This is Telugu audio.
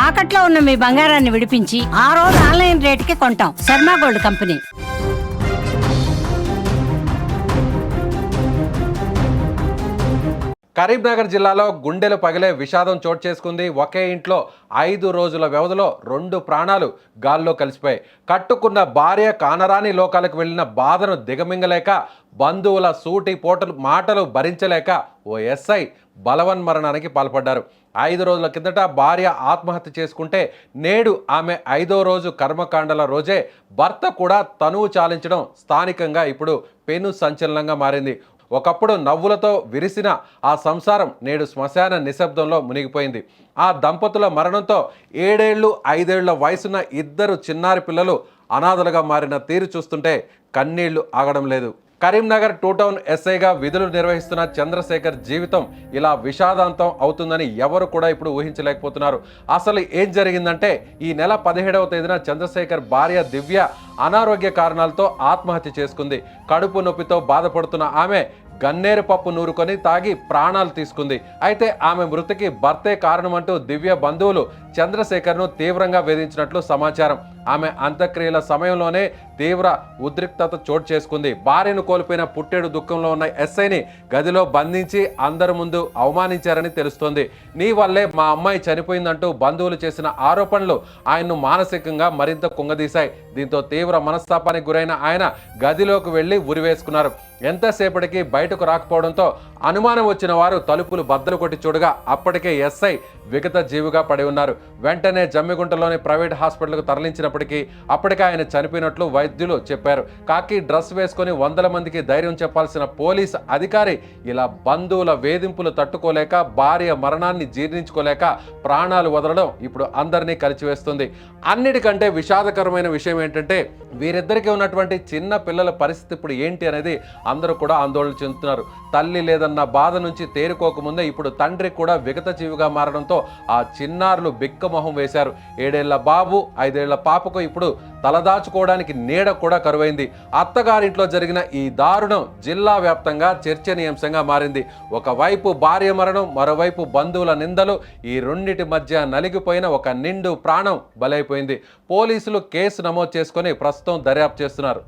తాకట్లో ఉన్న మీ బంగారాన్ని విడిపించి ఆ రోజు ఆన్లైన్ రేటుకి కొంటాం. Sharma gold company. కరీంనగర్ జిల్లాలో గుండెలు పగిలే విషాదం చోటు చేసుకుంది. ఒకే ఇంట్లో 5 రోజుల వ్యవధిలో 2 ప్రాణాలు గాల్లో కలిసిపోయాయి. కట్టుకున్న భార్య కానరాని లోకాలకు వెళ్లిన బాధను దిగమింగలేక, బంధువుల సూటి పోటలు మాటలు భరించలేక ఓ ఎస్ఐ బలవన్మరణానికి పాల్పడ్డారు. 5 రోజుల కిందట భార్య ఆత్మహత్య చేసుకుంటే, నేడు ఆమె 5వ రోజు కర్మకాండల రోజే భర్త కూడా తనువు చాలించడం స్థానికంగా ఇప్పుడు పెను సంచలనంగా మారింది. ఒకప్పుడు నవ్వులతో విరిసిన ఆ సంసారం నేడు శ్మశాన నిశ్శబ్దంలో మునిగిపోయింది. ఆ దంపతుల మరణంతో 7 ఏళ్ళు 5 ఏళ్ల వయసున్న 2 చిన్నారి పిల్లలు అనాథలుగా మారిన తీరు చూస్తుంటే కన్నీళ్లు ఆగడం లేదు. కరీంనగర్ 2 టౌన్ ఎస్ఐగా విధులు నిర్వహిస్తున్న చంద్రశేఖర్ జీవితం ఇలా విషాదాంతం అవుతుందని ఎవరు కూడా ఇప్పుడు ఊహించలేకపోతున్నారు. అసలు ఏం జరిగిందంటే, ఈ నెల 17వ తేదీన చంద్రశేఖర్ భార్య దివ్య అనారోగ్య కారణాలతో ఆత్మహత్య చేసుకుంది. కడుపు నొప్పితో బాధపడుతున్న ఆమె గన్నేరు పప్పు నూరుకొని తాగి ప్రాణాలు తీసుకుంది. అయితే ఆమె మృతికి భర్తే కారణమంటూ దివ్య బంధువులు చంద్రశేఖర్ను తీవ్రంగా వేధించినట్లు సమాచారం. ఆమె అంత్యక్రియల సమయంలోనే తీవ్ర ఉద్రిక్తత చోటు చేసుకుంది. భార్యను కోల్పోయిన పుట్టెడు దుఃఖంలో ఉన్న ఎస్ఐని గదిలో బంధించి అందరి ముందు అవమానించారని తెలుస్తోంది. నీ వల్లే మా అమ్మాయి చనిపోయిందంటూ బంధువులు చేసిన ఆరోపణలు ఆయన్ను మానసికంగా మరింత కుంగదీశాయి. దీంతో తీవ్ర మనస్తాపానికి గురైన ఆయన గదిలోకి వెళ్లి ఉరివేసుకున్నారు. ఎంతసేపటికి బయటకు రాకపోవడంతో అనుమానం వచ్చిన వారు తలుపులు బద్దలు కొట్టి చూడగా అప్పటికే ఎస్ఐ విగత జీవిగా పడి ఉన్నారు. వెంటనే జమ్మిగుంటలోని ప్రైవేట్ హాస్పిటల్కు తరలించినప్పటికీ అప్పటికే ఆయన చనిపోయినట్లు వైద్యులు చెప్పారు. కాకి డ్రెస్ వేసుకొని 100 మందికి ధైర్యం చెప్పాల్సిన పోలీసు అధికారి ఇలా బంధువుల వేధింపులు తట్టుకోలేక, భార్య మరణాన్ని జీర్ణించుకోలేక ప్రాణాలు వదలడం ఇప్పుడు అందరినీ కలిచివేస్తుంది. అన్నిటికంటే విషాదకరమైన విషయం ఏంటంటే, వీరిద్దరికీ ఉన్నటువంటి చిన్న పిల్లల పరిస్థితి ఇప్పుడు ఏంటి అనేది అందరూ కూడా ఆందోళన చెందుతున్నారు. తల్లి లేదన్న బాధ నుంచి తేరుకోకముందే ఇప్పుడు తండ్రి కూడా విగత జీవిగా మారడంతో ఆ చిన్నారులు బిక్కమొహం వేశారు. 7 ఏళ్ల బాబు 5 ఏళ్ల పాపకు ఇప్పుడు తలదాచుకోవడానికి నీడ కూడా కరువైంది. అత్తగారింట్లో జరిగిన ఈ దారుణం జిల్లా వ్యాప్తంగా చర్చనీయాంశంగా మారింది. ఒకవైపు భార్య మరణం, మరోవైపు బంధువుల నిందలు, ఈ రెండిటి మధ్య నలిగిపోయిన ఒక నిండు ప్రాణం బలైపోయింది. పోలీసులు కేసు నమోదు చేసుకొని ప్రస్తుతం దర్యాప్తు చేస్తున్నారు.